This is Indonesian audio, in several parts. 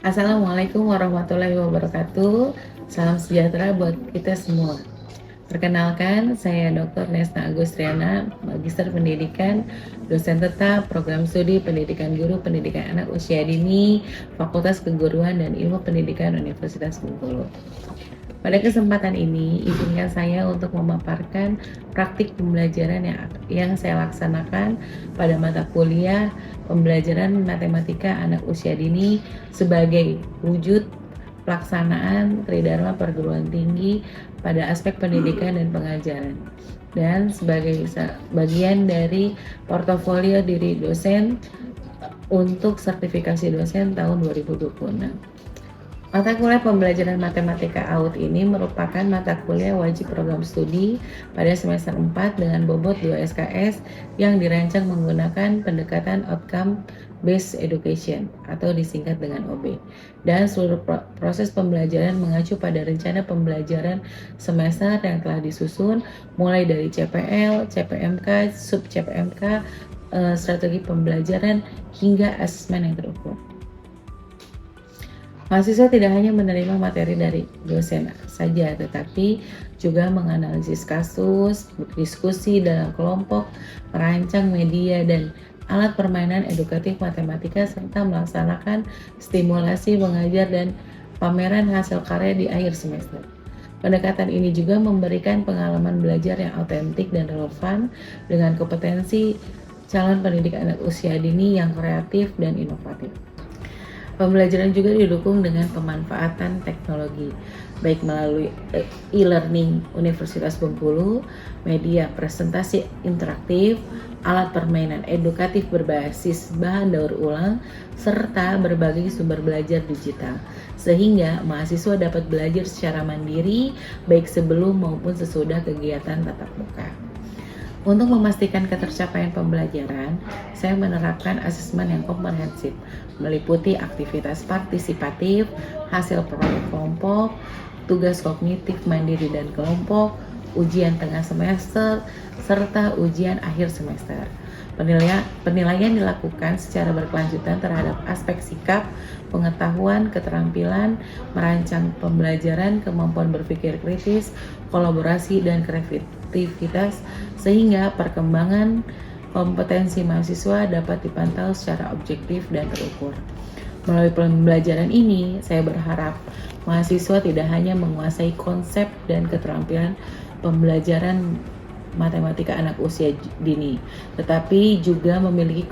Assalamualaikum warahmatullahi wabarakatuh. Salam sejahtera buat kita semua. Perkenalkan, saya Dr. Nesna Agustriana, Magister Pendidikan, dosen tetap Program Studi Pendidikan Guru Pendidikan Anak Usia Dini, Fakultas Keguruan dan Ilmu Pendidikan Universitas Bengkulu. Pada kesempatan ini, izinkan saya untuk memaparkan praktik pembelajaran yang saya laksanakan pada mata kuliah pembelajaran matematika anak usia dini sebagai wujud pelaksanaan Tridharma Perguruan Tinggi pada aspek pendidikan dan pengajaran, dan sebagai bagian dari portofolio diri dosen untuk sertifikasi dosen tahun 2026. Mata kuliah pembelajaran matematika AUT ini merupakan mata kuliah wajib program studi pada semester 4 dengan bobot 2 SKS yang dirancang menggunakan pendekatan Outcome Based Education atau disingkat dengan OB. Dan seluruh proses pembelajaran mengacu pada rencana pembelajaran semester yang telah disusun mulai dari CPL, CPMK, sub CPMK, strategi pembelajaran hingga asesmen yang terukur. Mahasiswa tidak hanya menerima materi dari dosen saja, tetapi juga menganalisis kasus, berdiskusi dalam kelompok, merancang media dan alat permainan edukatif matematika, serta melaksanakan stimulasi mengajar dan pameran hasil karya di akhir semester. Pendekatan ini juga memberikan pengalaman belajar yang autentik dan relevan dengan kompetensi calon pendidik anak usia dini yang kreatif dan inovatif. Pembelajaran juga didukung dengan pemanfaatan teknologi, baik melalui e-learning Universitas Bengkulu, media presentasi interaktif, alat permainan edukatif berbasis bahan daur ulang, serta berbagai sumber belajar digital, sehingga mahasiswa dapat belajar secara mandiri, baik sebelum maupun sesudah kegiatan tatap muka. Untuk memastikan ketercapaian pembelajaran, saya menerapkan asesmen yang komprehensif, meliputi aktivitas partisipatif, hasil proyek kelompok, tugas kognitif mandiri dan kelompok, ujian tengah semester, serta ujian akhir semester. Penilaian dilakukan secara berkelanjutan terhadap aspek sikap, pengetahuan, keterampilan, merancang pembelajaran, kemampuan berpikir kritis, kolaborasi, dan kreativitas, sehingga perkembangan kompetensi mahasiswa dapat dipantau secara objektif dan terukur. Melalui pembelajaran ini, saya berharap mahasiswa tidak hanya menguasai konsep dan keterampilan pembelajaran matematika anak usia dini, tetapi juga memiliki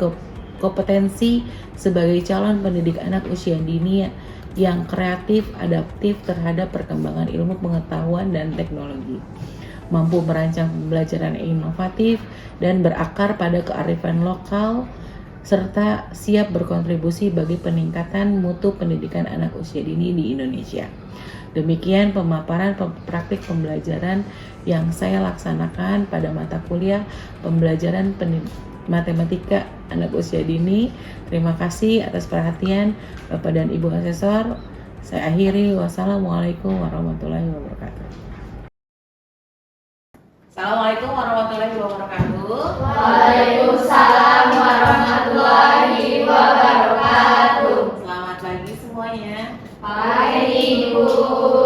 kompetensi sebagai calon pendidik anak usia dini yang kreatif, adaptif terhadap perkembangan ilmu pengetahuan dan teknologi, mampu merancang pembelajaran inovatif dan berakar pada kearifan lokal, serta siap berkontribusi bagi peningkatan mutu pendidikan anak usia dini di Indonesia. Demikian pemaparan praktik pembelajaran yang saya laksanakan pada mata kuliah pembelajaran matematika anak usia dini. Terima kasih atas perhatian Bapak dan Ibu Asesor. Saya akhiri. Wassalamualaikum warahmatullahi wabarakatuh. Assalamualaikum warahmatullahi wabarakatuh. Waalaikumsalam warahmatullahi wabarakatuh. Selamat pagi semuanya. Pagi Ibu.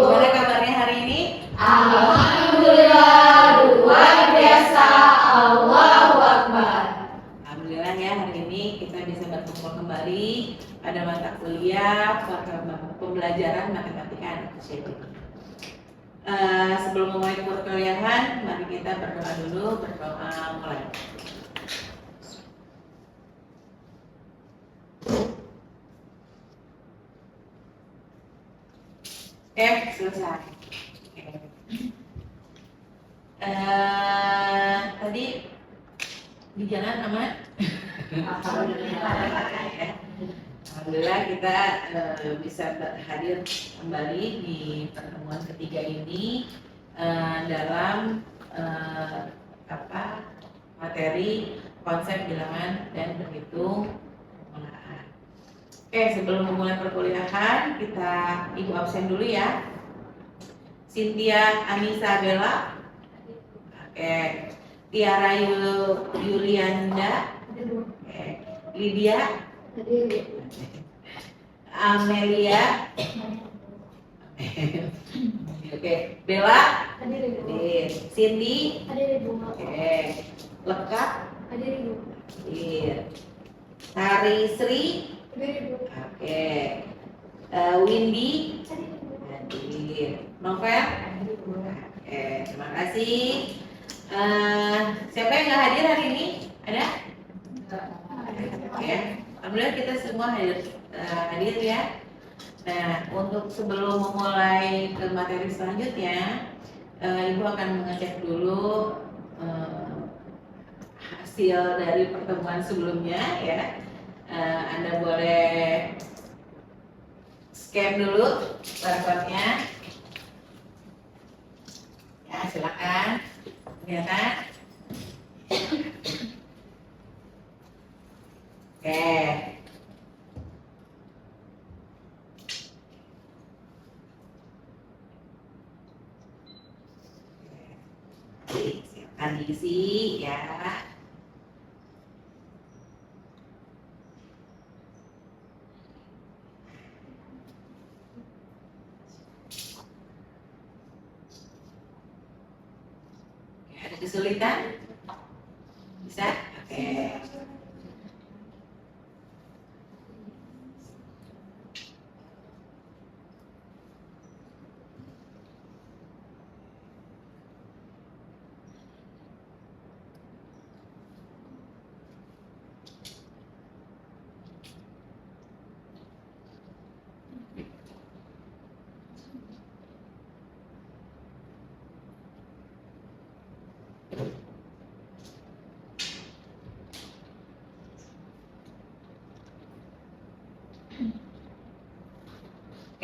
Gimana kabarnya hari ini? Alhamdulillah, luar biasa. Allahu Akbar. Alhamdulillah ya, hari ini kita bisa berkumpul kembali pada mata kuliah pembelajaran matematika anak usia dini. Sebelum memulai perkuliahan, mari kita berdoa dulu. Berdoa mulai. Selesai. Tadi di jalan aman? Alhamdulillah kita bisa hadir kembali di pertemuan ketiga ini dalam materi konsep bilangan dan berhitung pengolahan. Sebelum memulai perkuliahan, kita Ibu absen dulu ya. Cynthia Anissa Bella, Tiara Yulianda, Lydia, Amelia. Oke, Bella. Hadir. Hadir. Cindy. Hadir Ibu. Oke. Lekat. Hadir Ibu. Hadir. Hari Sri. Hadir Ibu. Oke. Windy. Hadir Ibu. Hadir. Novel. Hadir Ibu. Oke, terima kasih. Siapa yang nggak hadir hari ini? Ada? Oke. Alhamdulillah kita semua hadir ya. Nah, untuk sebelum memulai ke materi selanjutnya, Ibu akan mengecek dulu hasil dari pertemuan sebelumnya ya. Anda boleh scan dulu barcode-nya. Ya, silakan. Kelihatan? Oke. Silakan diisi ya. Oke, ada kesulitan? Bisa? Oke.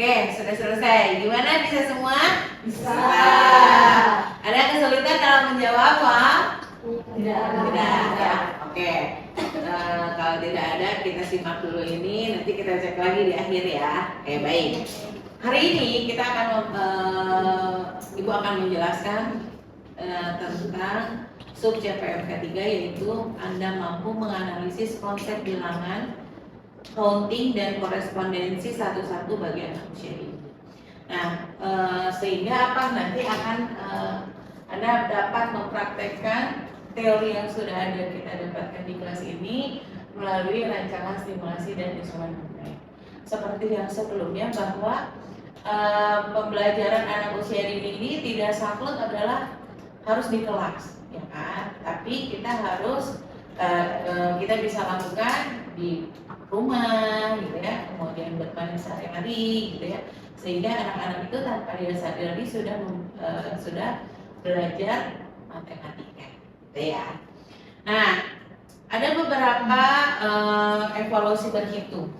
Oke, sudah selesai. Gimana, bisa semua? Bisa. Ada kesulitan dalam menjawab, Pak? Tidak. Tidak ya. Oke. Kalau tidak ada, kita simak dulu ini. Nanti kita cek lagi di akhir ya. Oke, baik. Hari ini kita akan Ibu akan menjelaskan tentang sub CPMK 3, yaitu Anda mampu menganalisis konsep bilangan, counting dan korespondensi satu-satu bagi anak usia dini. Nah, sehingga apa nanti akan Anda dapat mempraktekkan teori yang sudah ada kita dapatkan di kelas ini melalui rancangan stimulasi dan instrumen menilai. Seperti yang sebelumnya bahwa pembelajaran anak usia dini ini tidak saklek adalah harus di kelas, ya kan? Tapi kita harus kita bisa lakukan di rumah gitu ya, kemudian bermain sehari-hari gitu ya, sehingga anak-anak itu tanpa dia sadari sudah belajar matematika gitu ya. Nah, ada beberapa evaluasi berhitung.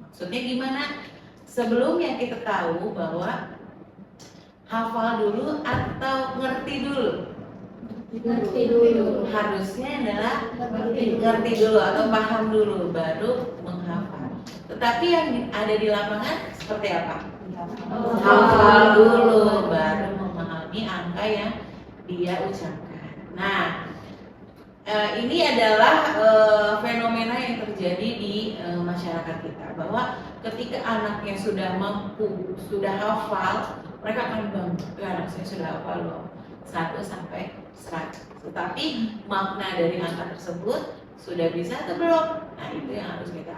Maksudnya gimana? Sebelumnya kita tahu bahwa hafal dulu atau ngerti dulu. Ngerti dulu. Harusnya adalah ngerti dulu atau paham dulu baru menghafal. Tetapi yang ada di lapangan seperti apa? Hafal dulu baru memahami angka yang dia ucapkan. Nah, ini adalah fenomena yang terjadi di masyarakat kita, bahwa ketika anaknya sudah mampu, sudah hafal, mereka akan bangga, ya anak saya sudah hafal loh 1 sampai 100. Tetapi makna dari angka tersebut sudah bisa atau belum? Nah, itu yang harus kita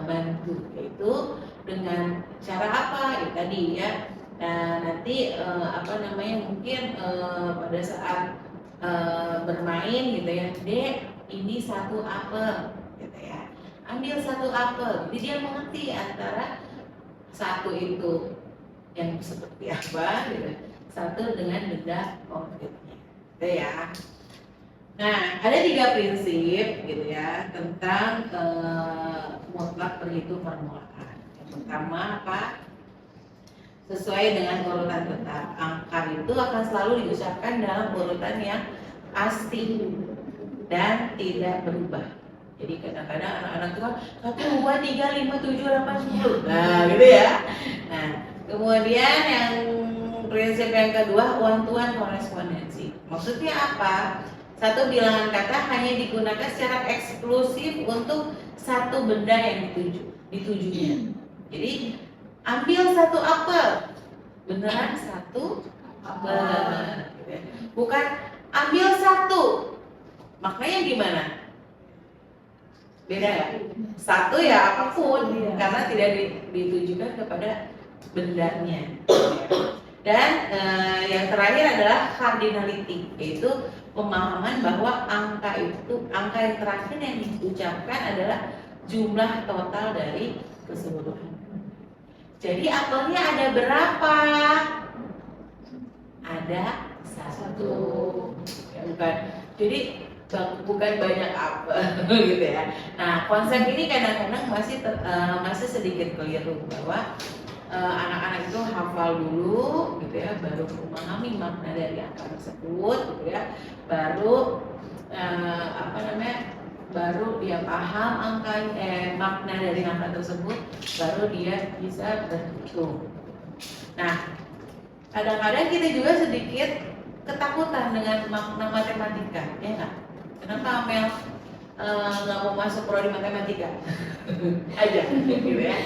bantu, yaitu dengan cara apa? Ya, tadi ya. Nah, nanti mungkin pada saat bermain gitu ya, Dek, ini 1 apel gitu ya. Ambil 1 apel. Jadi dia mengerti antara 1 itu yang seperti apa gitu, 1 dengan benda konkretnya gitu ya. Nah, ada 3 prinsip gitu ya tentang mutlak perhitung permulaan. Yang pertama apa? Sesuai dengan urutan tetap. Angka itu akan selalu diucapkan dalam urutan yang pasti dan tidak berubah. Jadi kadang-kadang anak-anak itu kan 1, 2, 3, 5, 7, 8, 10. Nah, gitu ya. Nah, kemudian yang prinsip yang kedua, one-to-one korespondensi. Maksudnya apa? 1 bilangan kata hanya digunakan secara eksklusif untuk 1 benda yang dituju. ditujunya. Jadi ambil satu apel, beneran satu apel, gitu ya. Bukan ambil satu, maknanya gimana? Beda ya? Satu ya apapun, karena tidak ditujukan kepada bendanya. Dan yang terakhir adalah cardinality, yaitu pemahaman bahwa angka yang terakhir yang diucapkan adalah jumlah total dari keseluruhan. Jadi apelnya ada berapa? Ada satu. Ya, bukan. Jadi bukan banyak apel gitu ya. Nah, konsep ini kadang-kadang masih sedikit keliru bahwa anak-anak itu hafal dulu gitu ya, baru memahami makna dari angka tersebut gitu ya, baru baru dia paham makna dari angka tersebut, baru dia bisa berhitung. Nah, kadang-kadang kita juga sedikit ketakutan dengan makna matematika, ya nggak? Kenapa Amel nggak mau masuk prodi matematika aja gitu ya?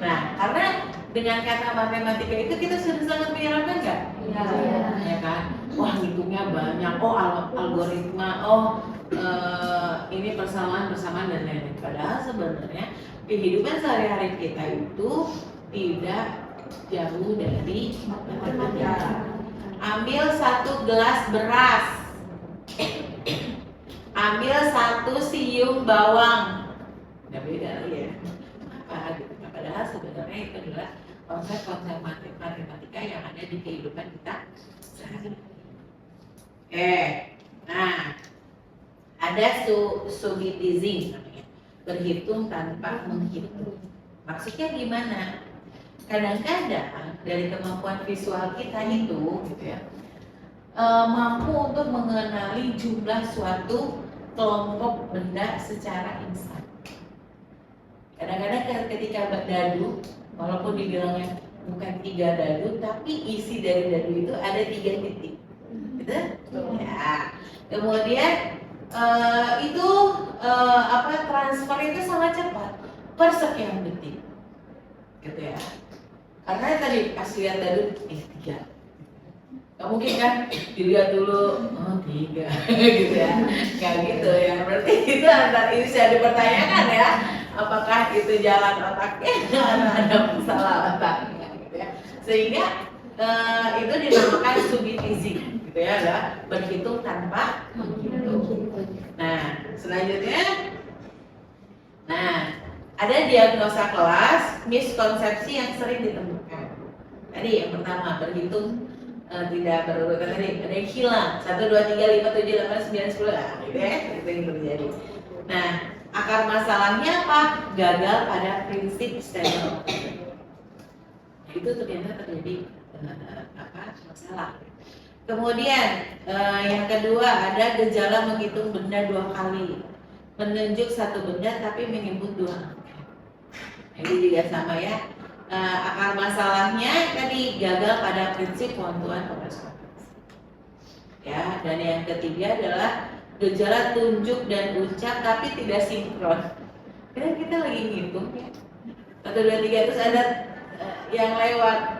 Nah, karena dengan kata matematika itu kita sudah sangat menyeramkan nggak? Iya. Ya kan? Wah, hitungnya banyak. Oh, algoritma. Ini persamaan dan lain-lain. Padahal sebenarnya kehidupan sehari-hari kita itu tidak jauh dari matematika. Ambil satu gelas beras, ambil satu siung bawang, nggak beda ya. Apa gitu? Padahal sebenarnya itu adalah konsep-konsep matematika yang ada di kehidupan kita sehari-hari. Nah, ada subitizing namanya, berhitung tanpa menghitung. Maksudnya gimana? Kadang-kadang dari kemampuan visual kita itu, gitu ya, mampu untuk mengenali jumlah suatu kelompok benda secara instan. Kadang-kadang ketika dadu, walaupun dibilangnya bukan 3 dadu, tapi isi dari dadu itu ada 3 titik, gitu? Ya. Kemudian transfer itu sangat cepat, per sekian detik, gitu ya. Karena tadi pas lihat dadu, 3. Gak mungkin kan dilihat dulu, 3 gitu ya. Gak gitu ya. Berarti itu bisa dipertanyakan ya, apakah itu jalan otaknya atau ada masalah otaknya gitu ya. Sehingga itu dinamakan subitizing gitu ya, adalah berhitung tanpa menghitung. Nah, selanjutnya ada diagnosa kelas, miskonsepsi yang sering ditemukan. Tadi yang pertama, berhitung tidak berurutan tadi, ada yang hilang 1, 2, 3, 5, 7, 8, 9, 10 gitu ya, itu yang terjadi. Nah, akar masalahnya apa? Gagal pada prinsip standar. Itu ternyata terjadi masalah. Kemudian yang kedua, ada gejala menghitung benda 2 kali, menunjuk satu benda tapi menyebut 2 angka. Ini juga sama ya. Akar masalahnya tadi gagal pada prinsip one-to-one korespondensi. Ya, dan yang ketiga adalah gejala tunjuk dan ucap tapi tidak sinkron. Karena kita lagi ngitung ya, 1, 2, 3 terus ada yang lewat,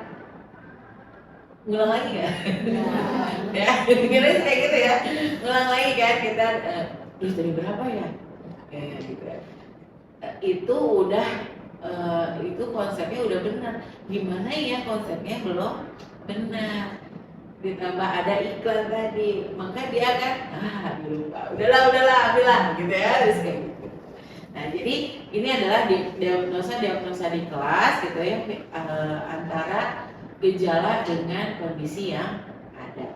ngulang lagi kan? Ya, kira kayak gitu ya, ngulang lagi kan kita, terus dari berapa ya? Ya gitu ya. Itu udah itu konsepnya udah benar. Gimana ya konsepnya belum benar, ditambah ada iklan tadi, maka dia akan lupa, udahlah ambillah gitu ya, terus kayak gitu. Nah, jadi ini adalah diagnosa di kelas gitu ya, antara gejala dengan kondisi yang ada.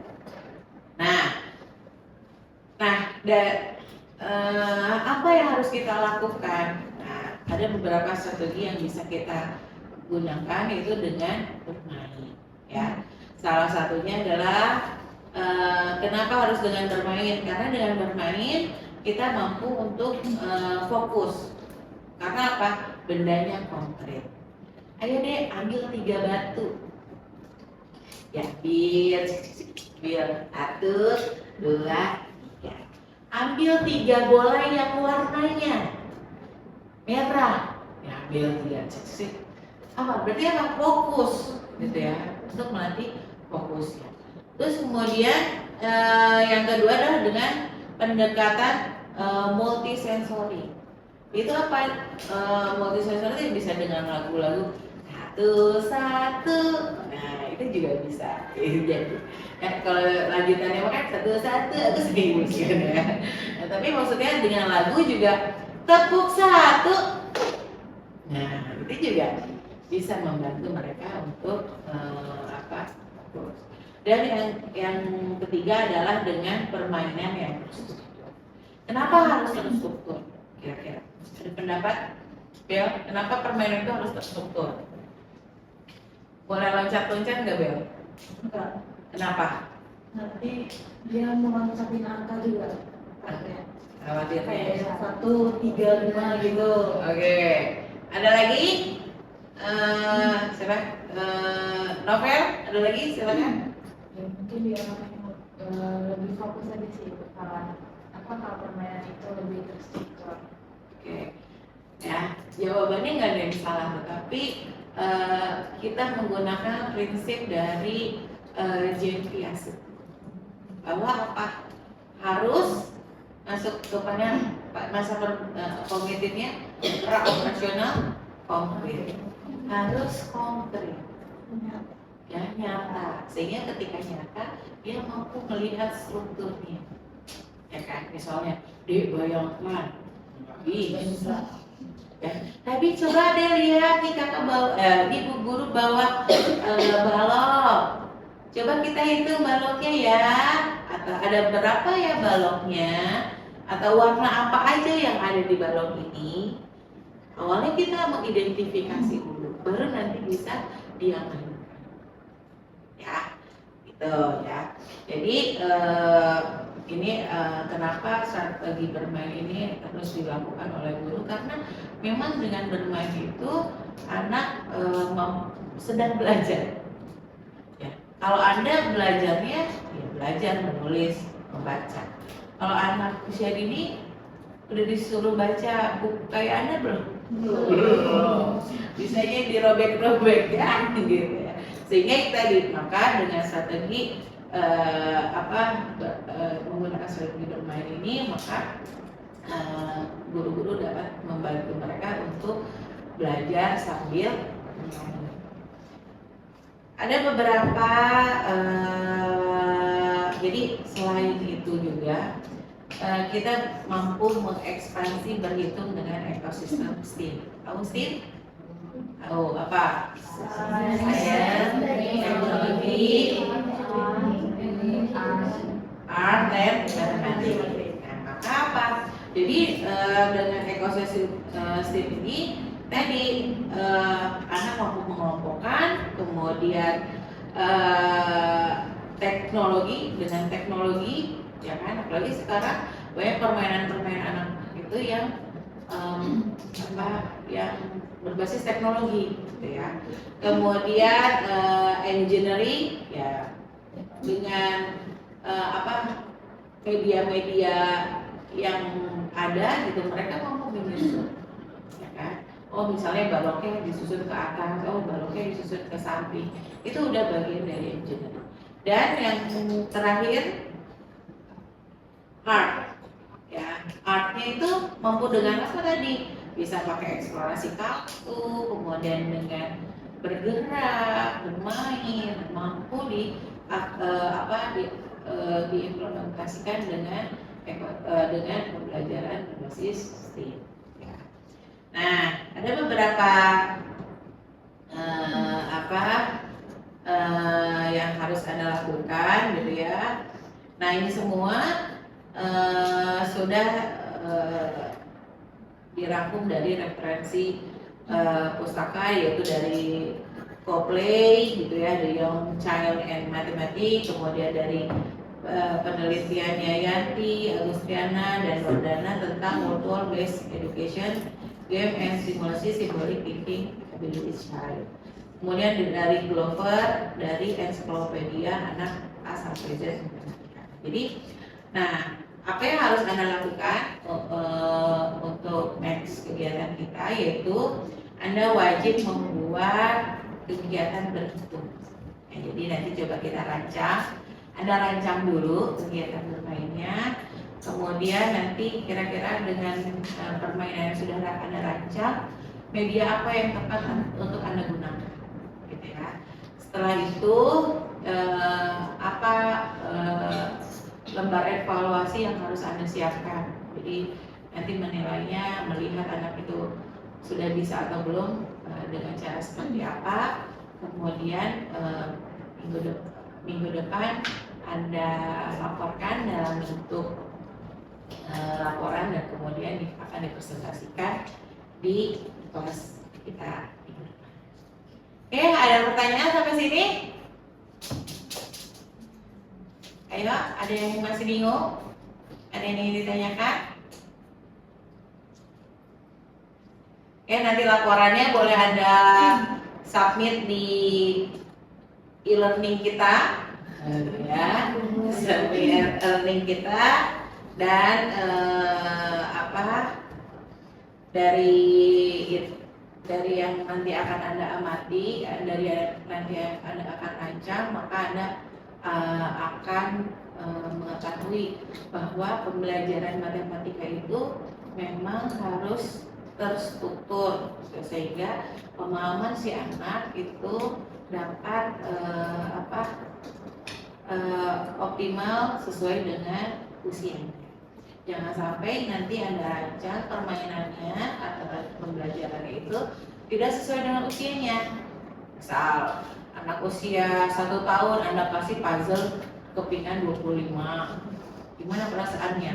Apa yang harus kita lakukan? Ada beberapa strategi yang bisa kita gunakan, yaitu dengan bermain ya. Salah satunya adalah kenapa harus dengan bermain? Karena dengan bermain kita mampu untuk fokus. Karena apa? Bendanya konkret. Ayo deh ambil 3 batu. Ya, biar 1, 2, 3. Ambil 3 bola yang warnanya merah. Ya, sambil lihat sih apa berarti apa fokus gitu ya, untuk melatih fokusnya. Terus kemudian yang kedua adalah dengan pendekatan multisensori. Itu apa? Multisensori itu bisa dengan lagu-lagu satu-satu. Nah itu juga bisa. Jadi kalau lanjutannya kan satu-satu aku sering kan ya. Nah, tapi maksudnya dengan lagu juga tepuk satu. Nah itu juga bisa membantu mereka untuk apa? Dan yang ketiga adalah dengan permainan yang terstruktur. Kenapa harus terstruktur? Kira-kira ada pendapat? Bel, kenapa permainan itu harus terstruktur? Boleh loncat-loncat nggak Bel? Enggak. Kenapa? Nanti dia meloncatin angka juga. Khawatirnya. Kayak 1, 3, 5 gitu. Oke. Ada lagi? Siapa? Novel? Ada lagi? Silakan. Ya, mungkin dia lebih fokus aja sih kalau permainan itu lebih terstruktur. Oke. Ya, jawabannya nggak ada yang salah, tetapi kita menggunakan prinsip dari James Piaget bahwa apa harus masuk kepada masa kognitifnya operasional konkret, harus konkret ya, nyata, sehingga ketika nyata dia mampu melihat strukturnya, ya kan? Misalnya dibayangkan bisa. Ya. Tapi coba deh lihat nih kakak bawa, ibu guru bawa balok. Coba kita hitung baloknya ya. Atau ada berapa ya baloknya? Atau warna apa aja yang ada di balok ini? Awalnya kita mengidentifikasi dulu, baru nanti bisa diamankan. Ya, gitu ya. Jadi ini kenapa strategi bermain ini terus dilakukan oleh guru, karena memang dengan bermain itu anak sedang belajar. Ya, kalau Anda belajarnya ya belajar menulis, membaca. Kalau anak usia dini udah disuruh baca buku kayak Anda belum? Belum. Bisanya dirobek-robek ya, gitu ya. Sehingga kita maka dengan strategi menggunakan strategi bermain ini, maka guru-guru dapat membantu mereka untuk belajar sambil bermain. Ada beberapa jadi selain itu juga kita mampu mengekspansi berhitung dengan ekosistem STEAM. Tahu STEAM? Tahu apa? Sains, teknologi, art, dan matematik. Nah, maka apa? Jadi dengan ekosistem STEAM ini tadi anak mampu mengelompokkan, kemudian teknologi dengan teknologi, ya kan? Apalagi sekarang banyak permainan-permainan anak itu yang yang berbasis teknologi, gitu ya. Kemudian engineering, ya dengan media-media yang ada gitu, mereka mampu menyusun, ya kan? Oh misalnya baloknya disusun ke atas, oh baloknya disusun ke samping, itu udah bagian dari engineering. Dan yang terakhir art, ya artnya itu mampu dengan apa tadi? Bisa pakai eksplorasi kartu, kemudian dengan bergerak, bermain, mampu diimplementasikan dengan pembelajaran berbasis STEAM. Ya. Nah, ada beberapa yang harus Anda lakukan, gitu ya. Nah, ini semua sudah dirangkum dari referensi pustaka, yaitu dari Copley, gitu ya, The Young Child and Mathematics, kemudian dari penelitiannya Yanti, Agustiana, dan Wardana tentang Virtual Based Education, Game and Simulasi Symbolic Thinking Abilities Child. Kemudian dari Glover, dari Ensiklopedia Anak A sampai Z. Jadi, nah, apa yang harus Anda lakukan untuk next kegiatan kita, yaitu Anda wajib membuat kegiatan berhitung. Ya, jadi nanti coba kita rancang. Anda rancang dulu kegiatan bermainnya, kemudian nanti kira-kira dengan permainan yang sudah Anda rancang, media apa yang tepat untuk Anda gunakan, gitu ya. Setelah itu apa lembar evaluasi yang harus Anda siapkan. Jadi nanti menilainya melihat anak itu sudah bisa atau belum dengan cara seperti apa. Kemudian minggu depan Anda laporkan dalam bentuk laporan dan kemudian akan dipresentasikan di kelas kita minggu depan. Oke, ada pertanyaan sampai sini? Ayo, ada yang masih bingung? Ada yang ingin ditanyakan? Oke, nanti laporannya boleh Anda submit di e-learning kita, ya, submit e-learning kita, dan dari yang nanti akan Anda amati, dari nanti yang Anda akan rancang, maka Anda akan mengetahui bahwa pembelajaran matematika itu memang harus terstruktur sehingga pemahaman si anak itu dapat optimal sesuai dengan usianya. Jangan sampai nanti Anda rancang permainannya atau pembelajarannya itu tidak sesuai dengan usianya. Misal anak usia 1 tahun Anda kasih puzzle kepingan 25, gimana perasaannya?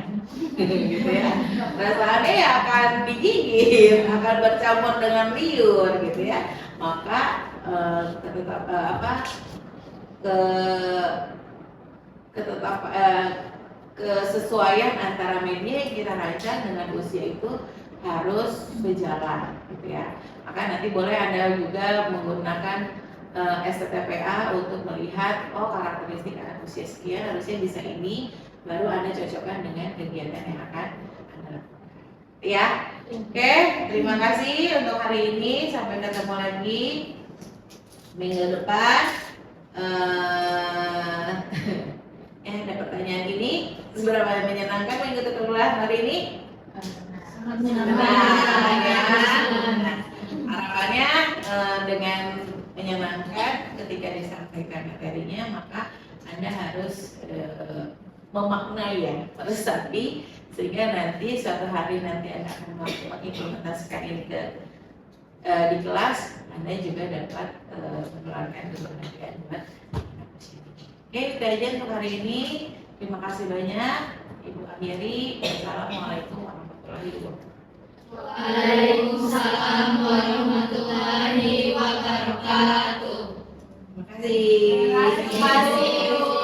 Gitu ya. Perasaannya ya akan digigit, akan bercampur dengan liur gitu ya. Maka kesesuaian antara media yang kita rancang dengan usia itu harus sejalan gitu ya. Maka nanti boleh Anda juga menggunakan STTPA untuk melihat karakteristik anak usia sekian harusnya bisa ini, baru Anda cocokkan dengan kegiatan yang akan Anda lakukan. Ya. Oke, terima kasih untuk hari ini, sampai ketemu lagi minggu depan. Ada pertanyaan ini, seberapa menyenangkan mengikuti kelas hari ini? Sangat menyenangkan. Nah, harapannya dengan menyenangkan ketika disampaikan materinya, maka Anda harus memaknai ya, meresapi, sehingga nanti suatu hari nanti Anda akan mengimplementasikan ini di kelas, Anda juga dapat menularkan keberhasilan buat Oke, itu aja untuk hari ini. Terima kasih banyak Ibu Amiri. Wassalamualaikum warahmatullahi wabarakatuh. Waalaikumsalam warahmatullahi wabarakatuh. Terima kasih. Terima kasih.